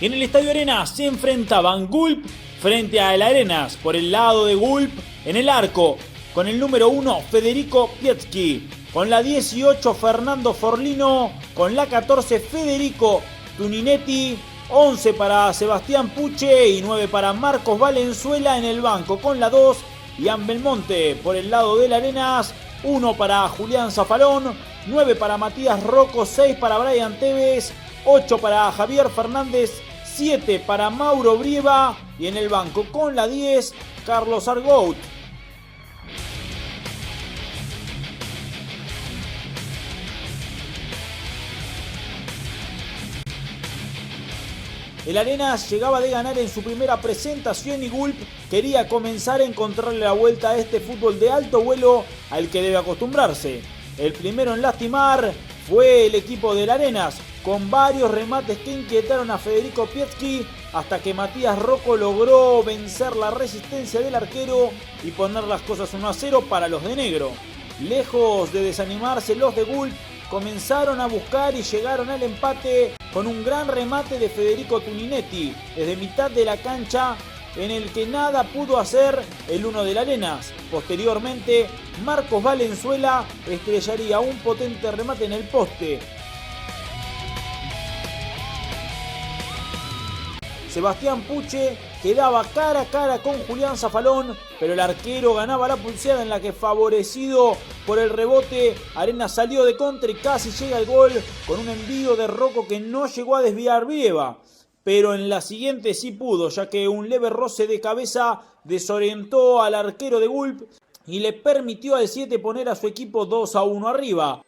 En el Estadio Arenas se enfrentaban Gulp frente a el Arenas. Por el lado de Gulp, en el arco, con el número 1 Federico Pietzky, con la 18 Fernando Forlino, con la 14 Federico Tuninetti, 11 para Sebastián Puche y 9 para Marcos Valenzuela en el banco, con la 2 Ian Belmonte. Por el lado del Arenas, 1 para Julián Zafalón, 9 para Matías Rocco, 6 para Brian Tevez, 8 para Javier Fernández, 7 para Mauro Brieva y en el banco con la 10 Carlos Argout. El Arenas llegaba de ganar en su primera presentación y Gulp quería comenzar a encontrarle la vuelta a este fútbol de alto vuelo al que debe acostumbrarse. El primero en lastimar fue el equipo del Arenas, con varios remates que inquietaron a Federico Pietzky hasta que Matías Rocco logró vencer la resistencia del arquero y poner las cosas 1-0 para los de negro. Lejos de desanimarse, los de Gulp comenzaron a buscar y llegaron al empate con un gran remate de Federico Tuninetti desde mitad de la cancha, en el que nada pudo hacer el uno del Arenas. Posteriormente, Marcos Valenzuela estrellaría un potente remate en el poste. Sebastián Puche quedaba cara a cara con Julián Zafalón, pero el arquero ganaba la pulseada en la que, favorecido por el rebote, Arenas salió de contra y casi llega al gol con un envío de Rocco que no llegó a desviar Brieva. Pero en la siguiente sí pudo, ya que un leve roce de cabeza desorientó al arquero de Gulp y le permitió al 7 poner a su equipo 2-1 arriba.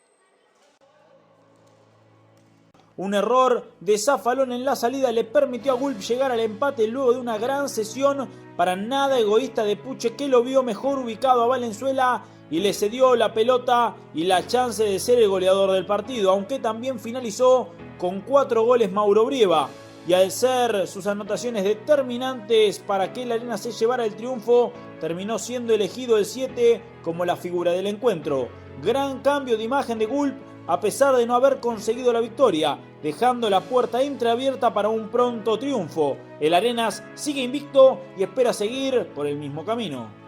Un error de Zafalón en la salida le permitió a Gulp llegar al empate luego de una gran sesión para nada egoísta de Puche, que lo vio mejor ubicado a Valenzuela y le cedió la pelota y la chance de ser el goleador del partido, aunque también finalizó con 4 goles Mauro Brieva. Y al ser sus anotaciones determinantes para que el Arenas se llevara el triunfo, terminó siendo elegido el 7 como la figura del encuentro. Gran cambio de imagen de Gulp, a pesar de no haber conseguido la victoria, dejando la puerta entreabierta para un pronto triunfo. El Arenas sigue invicto y espera seguir por el mismo camino.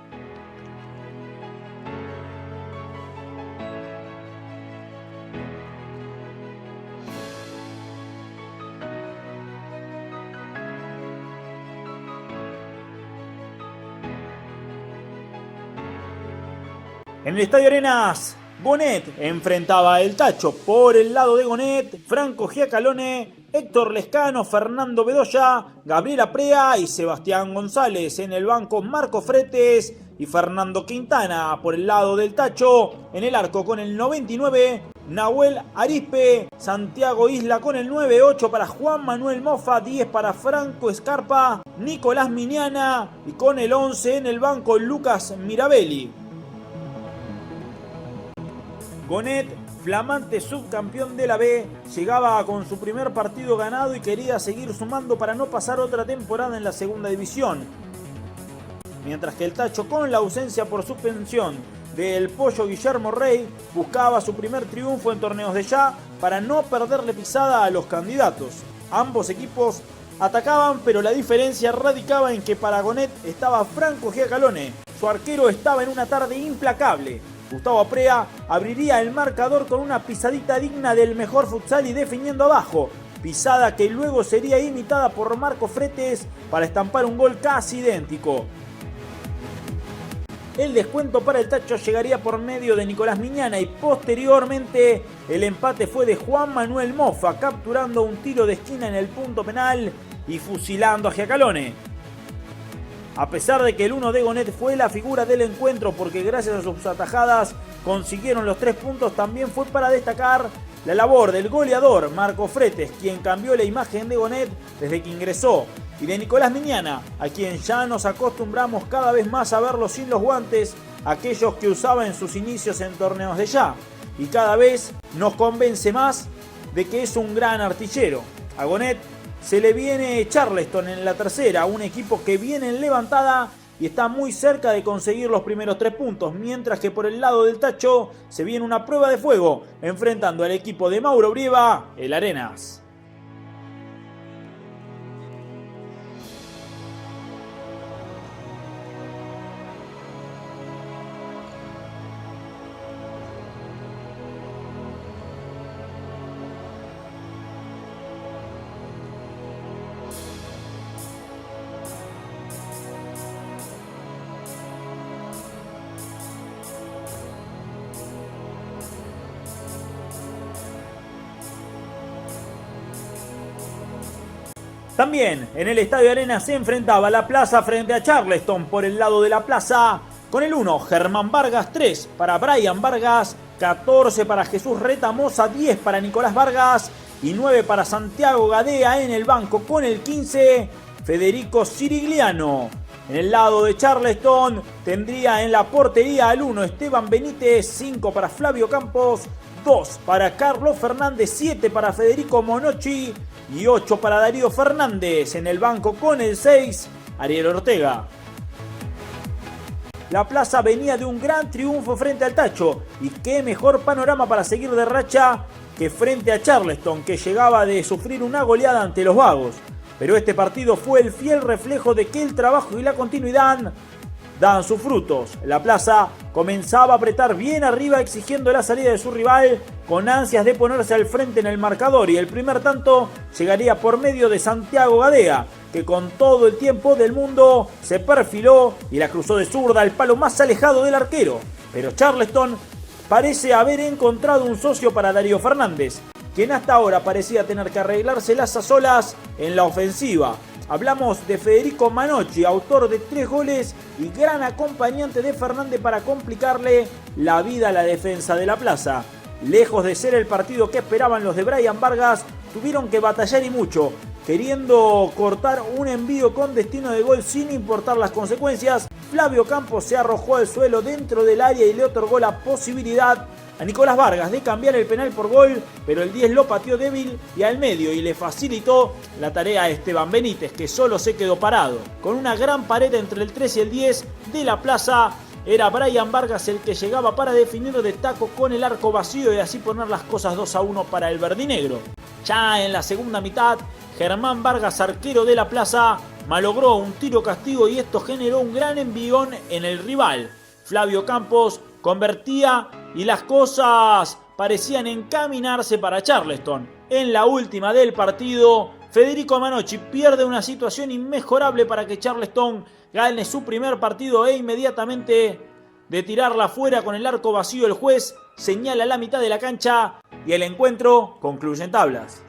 En el Estadio Arenas, Gonet enfrentaba el Tacho. Por el lado de Gonet, Franco Giacalone, Héctor Lescano, Fernando Bedoya, Gabriel Aprea y Sebastián González. En el banco, Marco Fretes y Fernando Quintana. Por el lado del Tacho, en el arco con el 99, Nahuel Arispe, Santiago Isla con el 9, 8 para Juan Manuel Mofa, 10 para Franco Escarpa, Nicolás Miniana y con el 11 en el banco, Lucas Mirabelli. Gonet, flamante subcampeón de la B, llegaba con su primer partido ganado y quería seguir sumando para no pasar otra temporada en la segunda división. Mientras que el Tacho, con la ausencia por suspensión del Pollo Guillermo Rey, buscaba su primer triunfo en torneos de ya para no perderle pisada a los candidatos. Ambos equipos atacaban, pero la diferencia radicaba en que para Gonet estaba Franco Giacalone. Su arquero estaba en una tarde implacable. Gustavo Aprea abriría el marcador con una pisadita digna del mejor futsal y definiendo abajo. Pisada que luego sería imitada por Marco Fretes para estampar un gol casi idéntico. El descuento para el Tacho llegaría por medio de Nicolás Miñana y posteriormente el empate fue de Juan Manuel Mofa, capturando un tiro de esquina en el punto penal y fusilando a Giacalone. A pesar de que el 1 de Gonet fue la figura del encuentro porque gracias a sus atajadas consiguieron los 3 puntos, también fue para destacar la labor del goleador Marco Fretes, quien cambió la imagen de Gonet desde que ingresó, y de Nicolás Miñana, a quien ya nos acostumbramos cada vez más a verlo sin los guantes, aquellos que usaba en sus inicios en torneos de ya, y cada vez nos convence más de que es un gran artillero. A Gonet se le viene Charleston en la tercera, un equipo que viene en levantada y está muy cerca de conseguir los primeros 3 puntos, mientras que por el lado del Tacho se viene una prueba de fuego, enfrentando al equipo de Mauro Brieva, el Arenas. También en el Estadio Arena se enfrentaba La Plaza frente a Charleston. Por el lado de La Plaza, con el 1, Germán Vargas, 3 para Brian Vargas, 14 para Jesús Retamosa, 10 para Nicolás Vargas y 9 para Santiago Gadea en el banco. Con el 15, Federico Cirigliano. En el lado de Charleston tendría en la portería al 1 Esteban Benítez, 5 para Flavio Campos, 2 para Carlos Fernández, 7 para Federico Monocchi y 8 para Darío Fernández. En el banco con el 6, Ariel Ortega. La Plaza venía de un gran triunfo frente al Tacho y qué mejor panorama para seguir de racha que frente a Charleston, que llegaba de sufrir una goleada ante los Vagos. Pero este partido fue el fiel reflejo de que el trabajo y la continuidad dan sus frutos. La Plaza comenzaba a apretar bien arriba exigiendo la salida de su rival con ansias de ponerse al frente en el marcador, y el primer tanto llegaría por medio de Santiago Gadea, que con todo el tiempo del mundo se perfiló y la cruzó de zurda al palo más alejado del arquero. Pero Charleston parece haber encontrado un socio para Darío Fernández, quien hasta ahora parecía tener que arreglárselas a solas en la ofensiva. Hablamos de Federico Monocchi, autor de 3 goles y gran acompañante de Fernández para complicarle la vida a la defensa de La Plaza. Lejos de ser el partido que esperaban los de Brian Vargas, tuvieron que batallar y mucho, queriendo cortar un envío con destino de gol sin importar las consecuencias. Flavio Campos se arrojó al suelo dentro del área y le otorgó la posibilidad a Nicolás Vargas de cambiar el penal por gol, pero el 10 lo pateó débil y al medio y le facilitó la tarea a Esteban Benítez, que solo se quedó parado. Con una gran pared entre el 3 y el 10 de La Plaza, era Brian Vargas el que llegaba para definir de taco con el arco vacío y así poner las cosas 2-1 para el verdinegro. Ya en la segunda mitad, Germán Vargas, arquero de La Plaza, malogró un tiro castigo y esto generó un gran envión en el rival. Flavio Campos convertía y las cosas parecían encaminarse para Charleston. En la última del partido, Federico Monocchi pierde una situación inmejorable para que Charleston gane su primer partido e inmediatamente de tirarla fuera con el arco vacío el juez señala la mitad de la cancha y el encuentro concluye en tablas.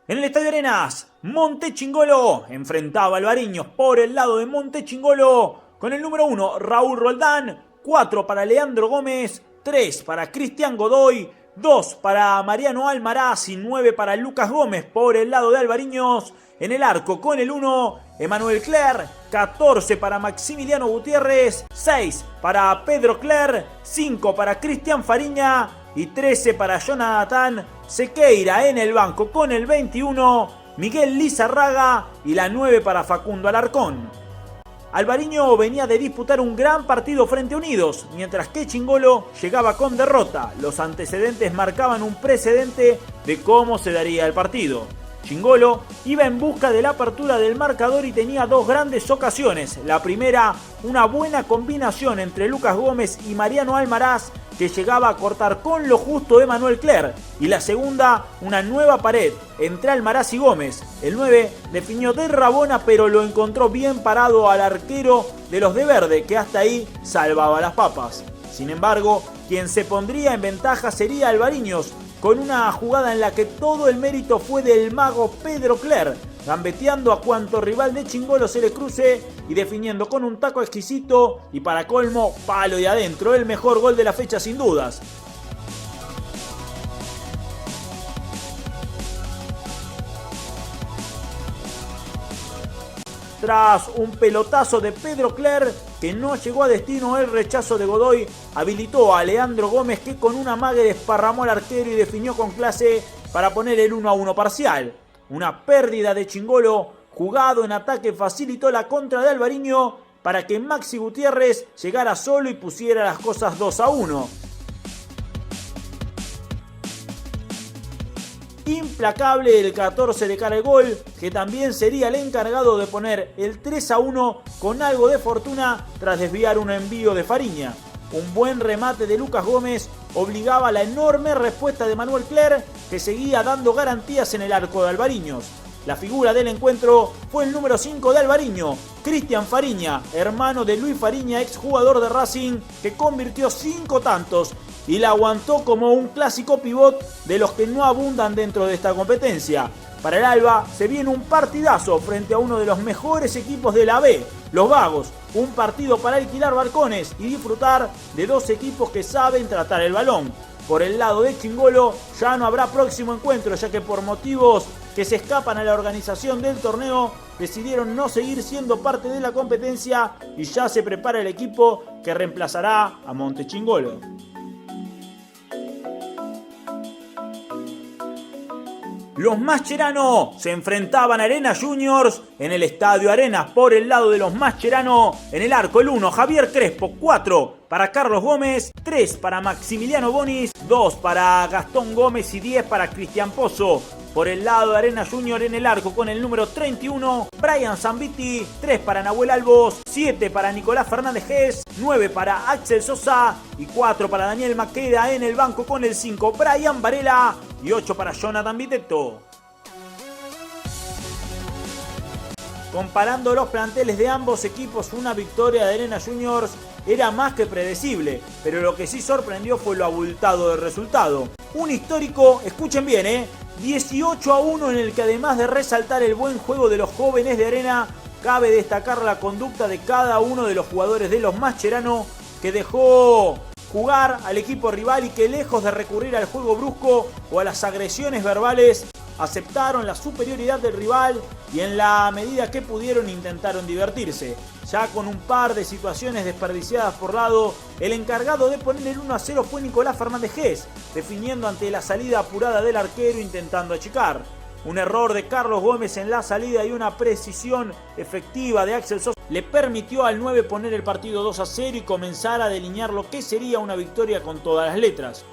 En el Estadio Arenas, Montechingolo enfrentaba a Albariños. Por el lado de Montechingolo, con el número 1, Raúl Roldán, 4 para Leandro Gómez, 3 para Cristian Godoy, 2 para Mariano Almaraz y 9 para Lucas Gómez. Por el lado de Albariños, en el arco con el 1, Emanuel Cler, 14 para Maximiliano Gutiérrez, 6 para Pedro Cler, 5 para Cristian Fariña y 13 para Jonathan Sequeira. En el banco con el 21, Miguel Lizarraga y la 9 para Facundo Alarcón. Albariño venía de disputar un gran partido frente a Unidos, mientras que Chingolo llegaba con derrota. Los antecedentes marcaban un precedente de cómo se daría el partido. Chingolo iba en busca de la apertura del marcador y tenía 2 grandes ocasiones. La primera, una buena combinación entre Lucas Gómez y Mariano Almaraz, que llegaba a cortar con lo justo de Manuel Cler. Y la segunda, una nueva pared entre Almaraz y Gómez. El 9 definió de rabona, pero lo encontró bien parado al arquero de los de verde, que hasta ahí salvaba las papas. Sin embargo, quien se pondría en ventaja sería Albariños, con una jugada en la que todo el mérito fue del mago Pedro Cler, gambeteando a cuanto rival de Chingolo se le cruce y definiendo con un taco exquisito y para colmo, palo de adentro, el mejor gol de la fecha sin dudas. Tras un pelotazo de Pedro Cler que no llegó a destino, el rechazo de Godoy habilitó a Leandro Gómez, que con un amague desparramó al arquero y definió con clase para poner el 1-1 parcial. Una pérdida de Chingolo jugado en ataque facilitó la contra de Alvariño para que Maxi Gutiérrez llegara solo y pusiera las cosas 2-1. Implacable el 14 de cara al gol, que también sería el encargado de poner el 3-1 con algo de fortuna tras desviar un envío de Fariña. Un buen remate de Lucas Gómez obligaba a la enorme respuesta de Manuel Cler, que seguía dando garantías en el arco de Alvariños. La figura del encuentro fue el número 5 de Alvariño, Cristian Fariña, hermano de Luis Fariña, exjugador de Racing, que convirtió 5 tantos y la aguantó como un clásico pivot de los que no abundan dentro de esta competencia. Para el Alba se viene un partidazo frente a uno de los mejores equipos de la B, los Vagos. Un partido para alquilar balcones y disfrutar de dos equipos que saben tratar el balón. Por el lado de Chingolo ya no habrá próximo encuentro, ya que por motivos que se escapan a la organización del torneo decidieron no seguir siendo parte de la competencia y ya se prepara el equipo que reemplazará a Montechingolo. Los Mascherano se enfrentaban a Arena Juniors en el Estadio Arenas. Por el lado de los Mascherano, en el arco el 1, Javier Crespo, 4 para Carlos Gómez, 3 para Maximiliano Bonis, 2 para Gastón Gómez y 10 para Cristian Pozo. Por el lado de Arena Junior en el arco con el número 31, Brian Zambiti, 3 para Nahuel Albos, 7 para Nicolás Fernández Gess, 9 para Axel Sosa y 4 para Daniel Maqueda. En el banco con el 5, Brian Varela y 8 para Jonathan Vitetto. Comparando los planteles de ambos equipos, una victoria de Arena Juniors era más que predecible, pero lo que sí sorprendió fue lo abultado del resultado. Un histórico, escuchen bien, 18-1 en el que, además de resaltar el buen juego de los jóvenes de Arena, cabe destacar la conducta de cada uno de los jugadores de los Mascherano, que dejó jugar al equipo rival y que, lejos de recurrir al juego brusco o a las agresiones verbales, aceptaron la superioridad del rival y en la medida que pudieron intentaron divertirse. Ya con un par de situaciones desperdiciadas por lado, el encargado de poner el 1-0 fue Nicolás Fernández Gess, definiendo ante la salida apurada del arquero intentando achicar. Un error de Carlos Gómez en la salida y una precisión efectiva de Axel Sosa le permitió al 9 poner el partido 2-0 y comenzar a delinear lo que sería una victoria con todas las letras.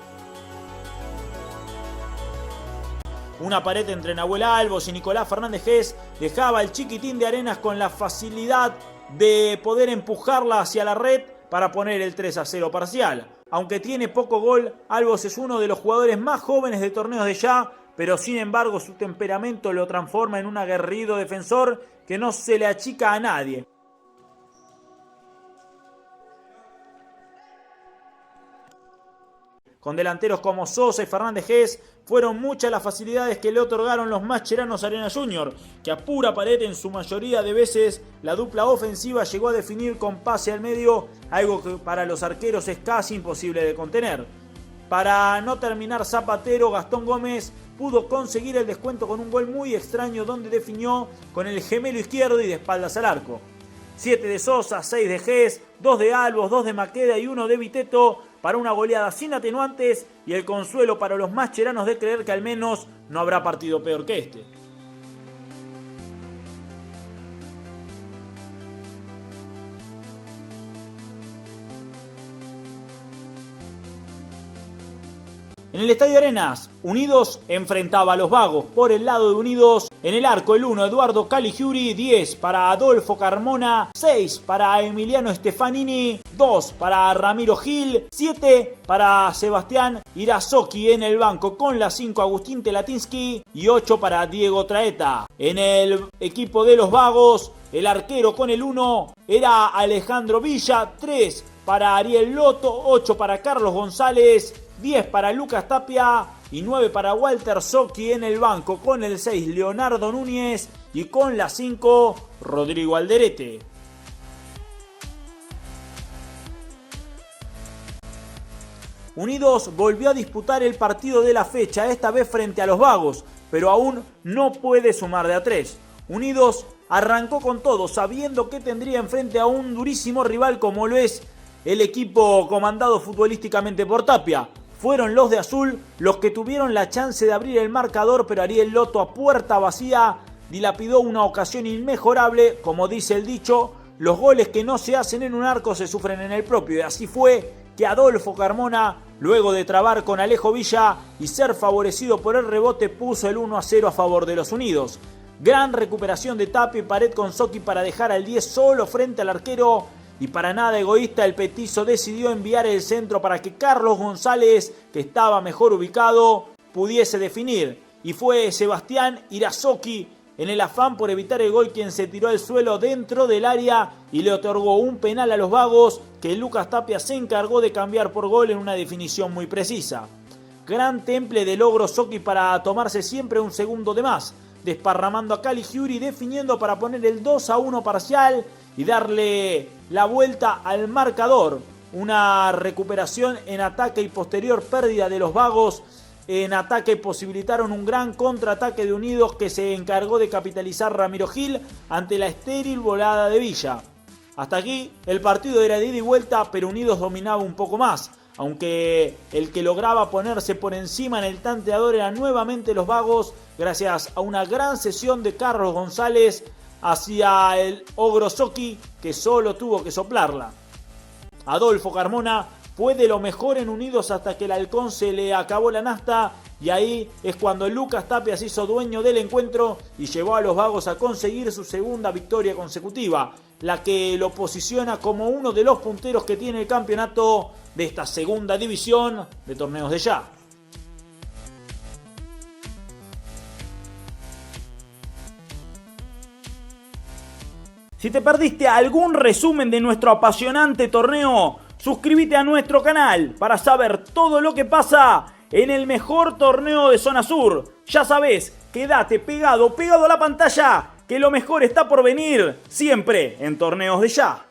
Una pared entre Nahuel Albos y Nicolás Fernández Gess dejaba al chiquitín de Arenas con la facilidad de poder empujarla hacia la red para poner el 3-0 parcial. Aunque tiene poco gol, Albos es uno de los jugadores más jóvenes de torneos de ya, pero sin embargo su temperamento lo transforma en un aguerrido defensor que no se le achica a nadie. Con delanteros como Sosa y Fernández Gess, fueron muchas las facilidades que le otorgaron los Mascherano a Arena Junior, que a pura pared en su mayoría de veces la dupla ofensiva llegó a definir con pase al medio, algo que para los arqueros es casi imposible de contener. Para no terminar zapatero, Gastón Gómez pudo conseguir el descuento con un gol muy extraño donde definió con el gemelo izquierdo y de espaldas al arco. 7 de Sosa, 6 de Gess, 2 de Albos, 2 de Maqueda y 1 de Vitetto para una goleada sin atenuantes y el consuelo para los Mascheranos de creer que al menos no habrá partido peor que este. En el Estadio Arenas, Unidos enfrentaba a los Vagos. Por el lado de Unidos, en el arco el 1, Eduardo Caligiuri, 10 para Adolfo Carmona, 6 para Emiliano Stefanini, 2 para Ramiro Gil, 7 para Sebastián Irazoki en el banco con la 5 Agustín Telatinsky y 8 para Diego Traeta. En el equipo de los Vagos, el arquero con el 1 era Alejandro Villa, 3 para Ariel Loto, 8 para Carlos González, 10 para Lucas Tapia y 9 para Walter Socchi en el banco con el 6 Leonardo Núñez y con la 5 Rodrigo Alderete. Unidos volvió a disputar el partido de la fecha, esta vez frente a los Vagos, pero aún no puede sumar de a 3. Unidos arrancó con todo, sabiendo que tendría enfrente a un durísimo rival como lo es el equipo comandado futbolísticamente por Tapia. Fueron los de azul los que tuvieron la chance de abrir el marcador, pero Ariel Loto a puerta vacía dilapidó una ocasión inmejorable. Como dice el dicho, los goles que no se hacen en un arco se sufren en el propio. Y así fue que Adolfo Carmona, luego de trabar con Alejo Villa y ser favorecido por el rebote, puso el 1-0 a favor de los Unidos. Gran recuperación de Tapia y pared con Socchi para dejar al 10 solo frente al arquero. Y para nada egoísta, el petizo decidió enviar el centro para que Carlos González, que estaba mejor ubicado, pudiese definir. Y fue Sebastián Irazoqui, en el afán por evitar el gol, quien se tiró al suelo dentro del área y le otorgó un penal a los vagos, que Lucas Tapia se encargó de cambiar por gol en una definición muy precisa. Gran temple de logro Socchi para tomarse siempre un segundo de más, desparramando a Caligiuri, definiendo para poner el 2-1 parcial y darle la vuelta al marcador. Una recuperación en ataque y posterior pérdida de los vagos en ataque posibilitaron un gran contraataque de Unidos, que se encargó de capitalizar Ramiro Gil ante la estéril volada de Villa. Hasta aquí el partido era de ida y vuelta, pero Unidos dominaba un poco más, aunque el que lograba ponerse por encima en el tanteador eran nuevamente los vagos, gracias a una gran sesión de Carlos González hacia el ogro Socchi, que solo tuvo que soplarla. Adolfo Carmona fue de lo mejor en Unidos hasta que el halcón se le acabó la nafta, y ahí es cuando Lucas Tapia se hizo dueño del encuentro y llevó a los vagos a conseguir su segunda victoria consecutiva, la que lo posiciona como uno de los punteros que tiene el campeonato de esta segunda división de Torneos de Ya. Si te perdiste algún resumen de nuestro apasionante torneo, suscríbete a nuestro canal para saber todo lo que pasa en el mejor torneo de Zona Sur. Ya sabes, quédate pegado a la pantalla, que lo mejor está por venir siempre en Torneos de Ya.